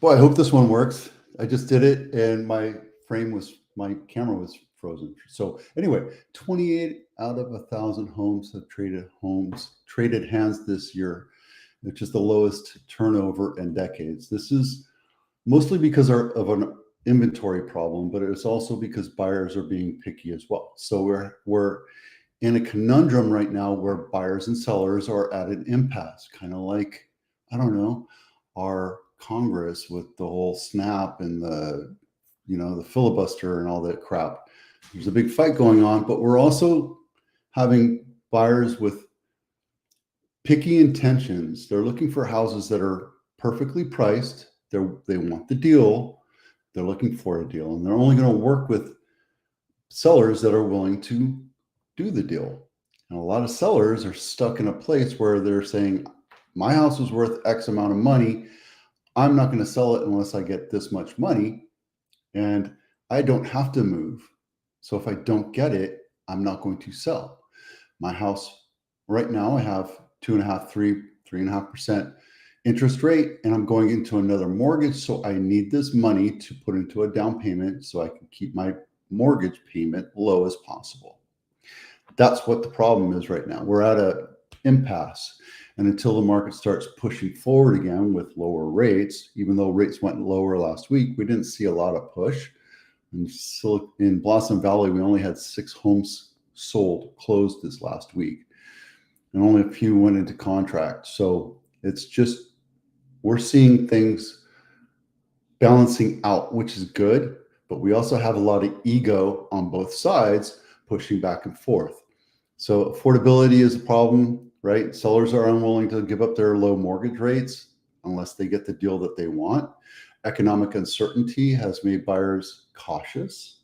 Boy, I hope this one works. I just did it and my camera was frozen. So anyway, 28 out of 1,000 homes have traded hands this year, which is the lowest turnover in decades. This is mostly because of an inventory problem, but it's also because buyers are being picky as well. So we're in a conundrum right now where buyers and sellers are at an impasse, kind of like, I don't know, our Congress with the whole snap and the filibuster and all that crap. There's a big fight going on, but we're also having buyers with picky intentions. They're looking for houses that are perfectly priced. They want the deal. They're looking for a deal, and they're only going to work with sellers that are willing to do the deal. And a lot of sellers are stuck in a place where they're saying, my house is worth X amount of money. I'm not going to sell it unless I get this much money, and I don't have to move. So if I don't get it, I'm not going to sell. My house right now, I have 2.5%, 3.5% interest rate, and I'm going into another mortgage. So I need this money to put into a down payment so I can keep my mortgage payment low as possible. That's what the problem is right now. We're at an impasse. And until the market starts pushing forward again with lower rates, even though rates went lower last week, we didn't see a lot of push. In Blossom Valley, we only had 6 homes closed this last week, and only a few went into contract. So it's just, we're seeing things balancing out, which is good, but we also have a lot of ego on both sides pushing back and forth. So affordability is a problem, right? Sellers are unwilling to give up their low mortgage rates unless they get the deal that they want. Economic uncertainty has made buyers cautious,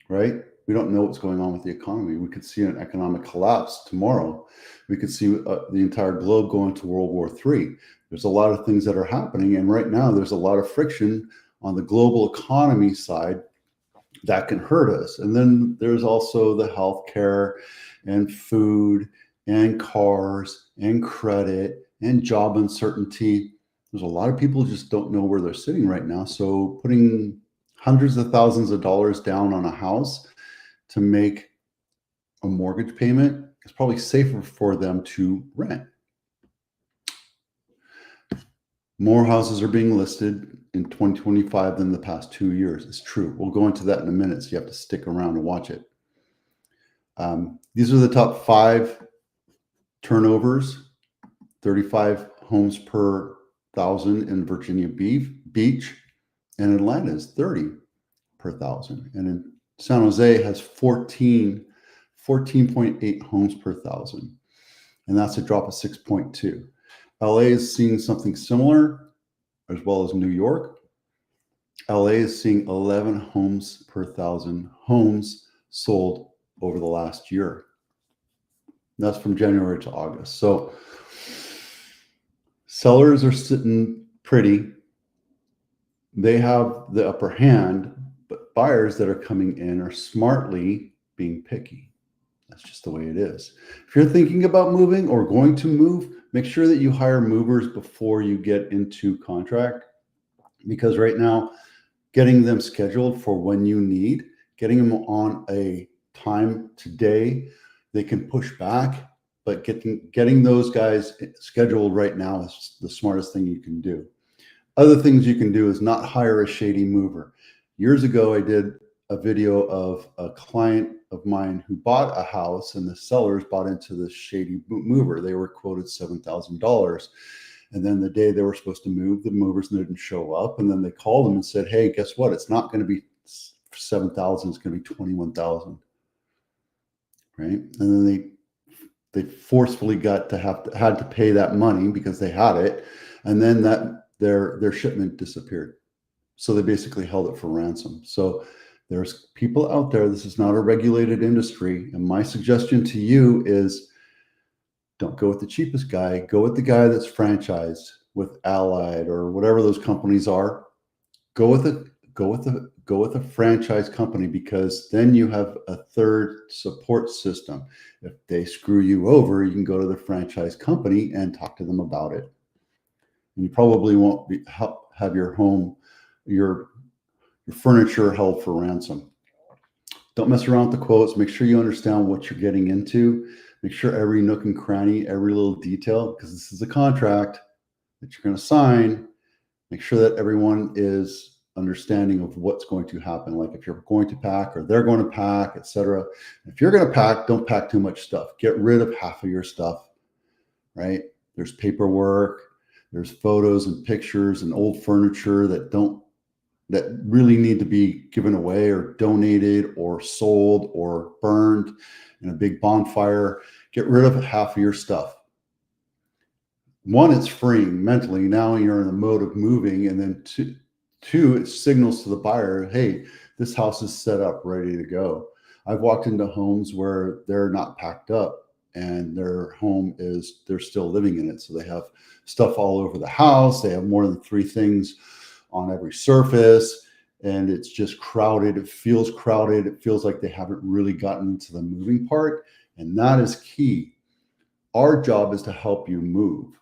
right? We don't know what's going on with the economy. We could see an economic collapse tomorrow. We could see the entire globe go into World War III. There's a lot of things that are happening. And right now there's a lot of friction on the global economy side that can hurt us. And then there's also the healthcare and food and cars and credit and job uncertainty. There's a lot of people who just don't know where they're sitting right now. So putting hundreds of thousands of dollars down on a house to make a mortgage payment is probably safer for them to rent. More houses are being listed in 2025 than the past 2 years. It's true. We'll go into that in a minute, so you have to stick around and watch it. These are the top 5 turnovers, 35 homes per 1,000 in Virginia Beach, and Atlanta is 30 per 1,000. And in San Jose has 14.8 homes per 1,000. And that's a drop of 6.2. LA is seeing something similar, as well as New York. LA is seeing 11 homes per 1,000 homes sold over the last year. That's from January to August. So sellers are sitting pretty. They have the upper hand, but buyers that are coming in are smartly being picky. That's just the way it is. If you're thinking about moving or going to move, make sure that you hire movers before you get into contract, because right now, getting them scheduled for when you need, getting them on a time today, they can push back, but getting those guys scheduled right now is the smartest thing you can do. Other things you can do is not hire a shady mover. Years ago, I did a video of a client of mine who bought a house, and the sellers bought into this shady mover. They were quoted $7,000. And then the day they were supposed to move, the movers didn't show up. And then they called them and said, hey, guess what? It's not going to be 7,000. It's going to be 21,000. Right. And then they forcefully had to pay that money because they had it. And then their shipment disappeared. So they basically held it for ransom. So there's people out there. This is not a regulated industry. And my suggestion to you is, don't go with the cheapest guy. Go with the guy that's franchised with Allied or whatever those companies are. Go with a franchise company, because then you have a third support system. If they screw you over, you can go to the franchise company and talk to them about it. and you probably won't have your home, your furniture held for ransom. Don't mess around with the quotes. Make sure you understand what you're getting into. Make sure every nook and cranny, every little detail, because this is a contract that you're going to sign. Make sure that everyone is understanding of what's going to happen. Like if you're going to pack or they're going to pack, etc. If you're going to pack, don't pack too much stuff. Get rid of half of your stuff, right? There's paperwork, there's photos and pictures and old furniture that really need to be given away or donated or sold or burned in a big bonfire. Get rid of half of your stuff. One, it's freeing mentally. Now you're in the mode of moving. And then two, it signals to the buyer, hey, this house is set up, ready to go. I've walked into homes where they're not packed up and their home is, they're still living in it. So they have stuff all over the house. They have more than 3 things on every surface, and it's just crowded. It feels crowded. It feels like they haven't really gotten to the moving part. And that is key. Our job is to help you move.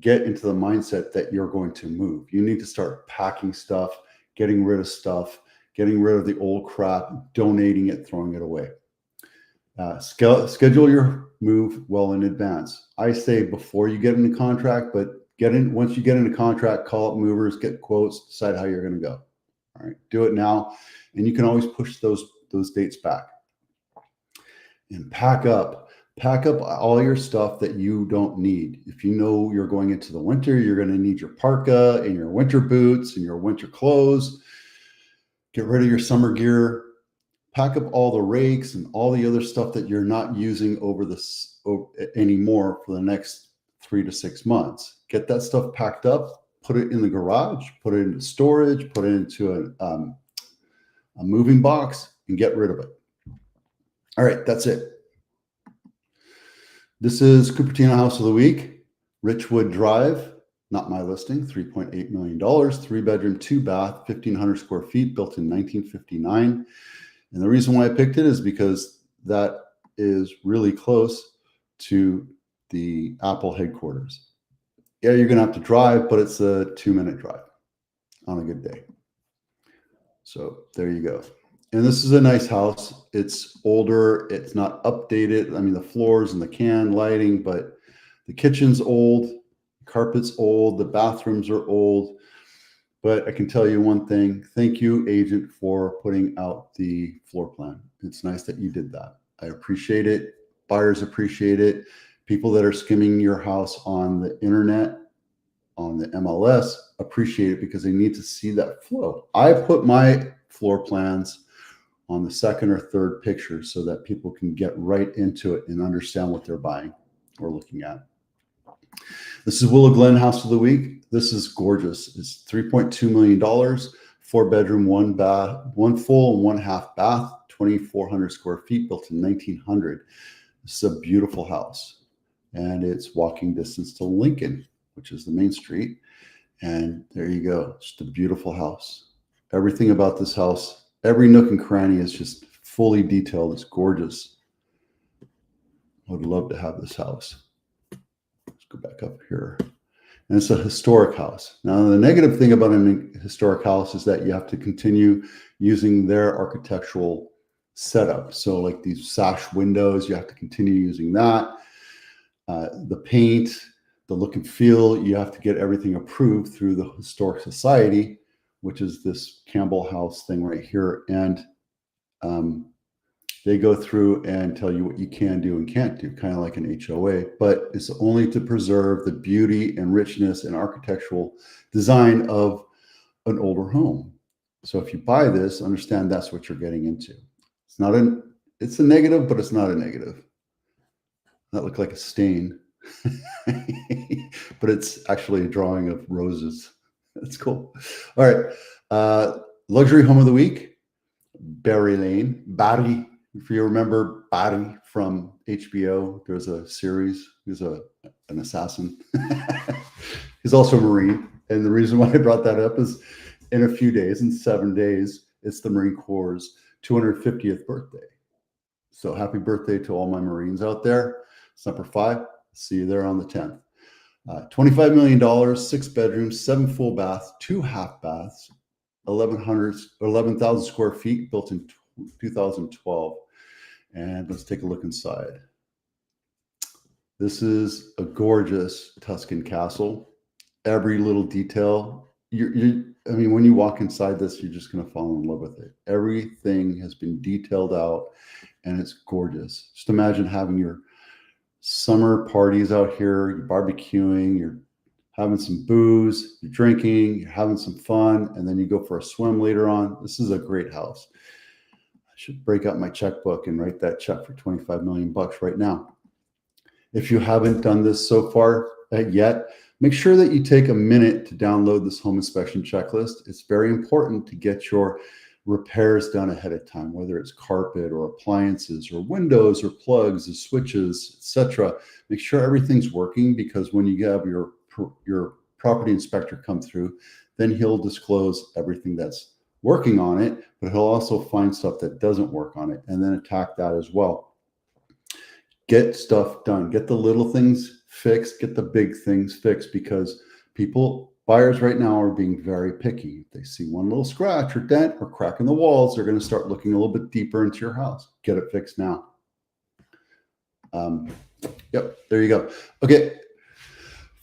Get into the mindset that you're going to move. You need to start packing stuff, getting rid of stuff, getting rid of the old crap, donating it, throwing it away. Schedule your move well in advance. I say before you get into contract, but once you get into contract, call up movers, get quotes, decide how you're going to go. All right, do it now, and you can always push those dates back. And pack up all your stuff that you don't need. If you know you're going into the winter, you're going to need your parka and your winter boots and your winter clothes. Get rid of your summer gear. Pack up all the rakes and all the other stuff that you're not using anymore for the next 3 to 6 months. Get that stuff packed up, put it in the garage, put it into storage, put it into a moving box, and get rid of it. All right, that's it. This is Cupertino House of the Week, Richwood Drive, not my listing, $3.8 million, 3-bedroom, 2-bath, 1,500 square feet, built in 1959. And the reason why I picked it is because that is really close to the Apple headquarters. Yeah, you're going to have to drive, but it's a 2-minute drive on a good day. So there you go. And this is a nice house. It's older. It's not updated. I mean, the floors and the can lighting, but the kitchen's old, the carpet's old, the bathrooms are old. But I can tell you one thing. Thank you, agent, for putting out the floor plan. It's nice that you did that. I appreciate it. Buyers appreciate it. People that are skimming your house on the internet, on the MLS, appreciate it because they need to see that flow. I put my floor plans on the second or third picture so that people can get right into it and understand what they're buying or looking at. This is Willow Glen House of the Week. This is gorgeous. It's $3.2 million, 4-bedroom, 1-bath, 1 full and 1 half bath, 2,400 square feet, built in 1900. This is a beautiful house, and it's walking distance to Lincoln, which is the main street. And there you go. Just a beautiful house. Everything about this house, every nook and cranny is just fully detailed. It's gorgeous. I would love to have this house. Let's go back up here. And it's a historic house. Now, the negative thing about a historic house is that you have to continue using their architectural setup. So like these sash windows, you have to continue using that. The paint, the look and feel, you have to get everything approved through the Historic Society, which is this Campbell House thing right here. And they go through and tell you what you can do and can't do, kind of like an HOA, but it's only to preserve the beauty and richness and architectural design of an older home. So if you buy this, understand that's what you're getting into. It's a negative, but it's not a negative. That looked like a stain, but it's actually a drawing of roses. That's cool. All right. Luxury Home of the Week, Barry Lane. Barry, if you remember Barry from HBO, there's a series. He's an assassin. He's also a Marine. And the reason why I brought that up is in a few days, in 7 days, it's the Marine Corps' 250th birthday. So happy birthday to all my Marines out there. Semper Fi. See you there on the 10th. $25 million, 6 bedrooms, 7 full baths, 2 half baths, 11,000 square feet, built in 2012. And let's take a look inside. This is a gorgeous Tuscan castle. Every little detail. I mean, when you walk inside this, you're just going to fall in love with it. Everything has been detailed out, and it's gorgeous. Just imagine having your summer parties out here, you're barbecuing, you're having some booze, you're drinking, you're having some fun, and then you go for a swim later on. This is a great house. I should break out my checkbook and write that check for 25 million bucks right now. If you haven't done this so far yet, make sure that you take a minute to download this home inspection checklist. It's very important to get your repairs done ahead of time, whether it's carpet or appliances or windows or plugs or switches, etc. Make sure everything's working, because when you have your property inspector come through, then he'll disclose everything that's working on it, but he'll also find stuff that doesn't work on it and then attack that as well. Get stuff done. Get the little things fixed. Get the big things fixed, because buyers right now are being very picky. If they see one little scratch or dent or crack in the walls, they're going to start looking a little bit deeper into your house. Get it fixed now. Yep, there you go. Okay,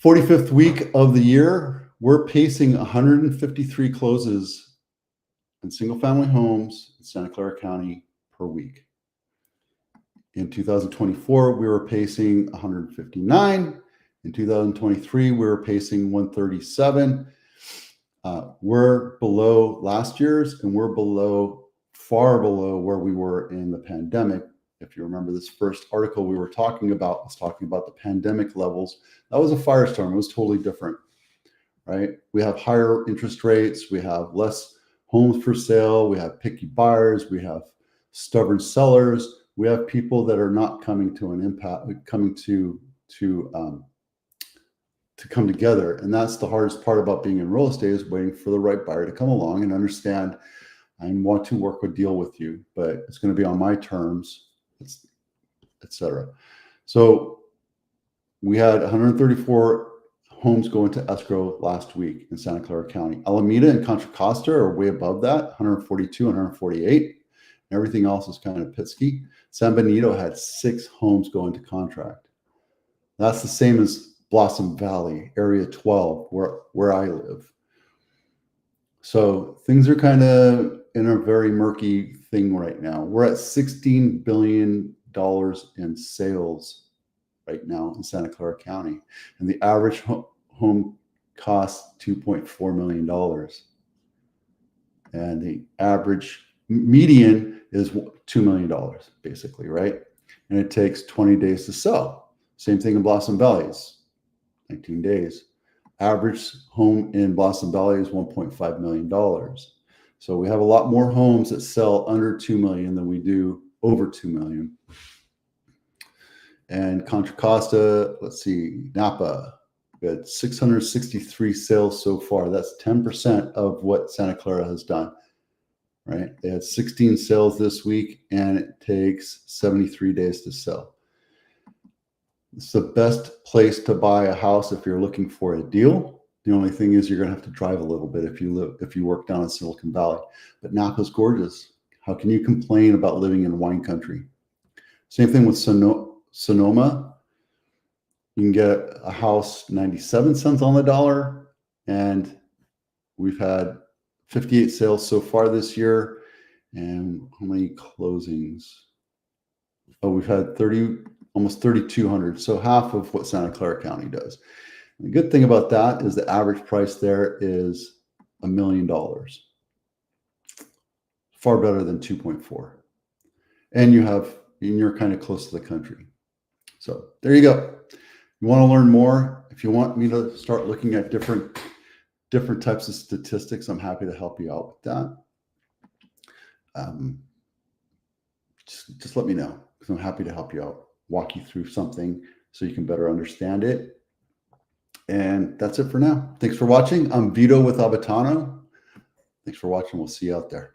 45th week of the year. We're pacing 153 closes in single-family homes in Santa Clara County per week. In 2024, we were pacing 159. In 2023, we were pacing 137. We're below last year's, and we're far below where we were in the pandemic. If you remember, this first article we were talking about was talking about the pandemic levels. That was a firestorm. It was totally different, right? We have higher interest rates. We have less homes for sale. We have picky buyers. We have stubborn sellers. We have people that are not coming to an impasse, coming to come together. And that's the hardest part about being in real estate, is waiting for the right buyer to come along and understand, I want to work a deal with you, but it's going to be on my terms, etc. So we had 134 homes go into escrow last week in Santa Clara County. Alameda and Contra Costa are way above that, 142, 148. Everything else is kind of pitsky. San Benito had 6 homes go into contract. That's the same as Blossom Valley, Area 12, where I live. So things are kind of in a very murky thing right now. We're at $16 billion in sales right now in Santa Clara County. And the average home costs $2.4 million. And the average median is $2 million, basically, right? And it takes 20 days to sell. Same thing in Blossom Valley, 19 days. Average home in Blossom Valley is $1.5 million. So we have a lot more homes that sell under 2 million than we do over 2 million. And Contra Costa, let's see, Napa, we had 663 sales so far. That's 10% of what Santa Clara has done. Right? They had 16 sales this week, and it takes 73 days to sell. It's the best place to buy a house if you're looking for a deal. The only thing is you're going to have to drive a little bit if you work down in Silicon Valley. But Napa's gorgeous. How can you complain about living in wine country? Same thing with Sonoma. You can get a house 97 cents on the dollar, and we've had 58 sales so far this year. And how many closings? Oh, we've had almost 3,200. So half of what Santa Clara County does. And the good thing about that is the average price there is $1 million. Far better than 2.4. And you're kind of close to the country. So there you go. You want to learn more? If you want me to start looking at different types of statistics, I'm happy to help you out with that. Just let me know, because I'm happy to help you out, walk you through something so you can better understand it. And that's it for now. Thanks for watching. I'm Vito with Abitano. Thanks for watching. We'll see you out there.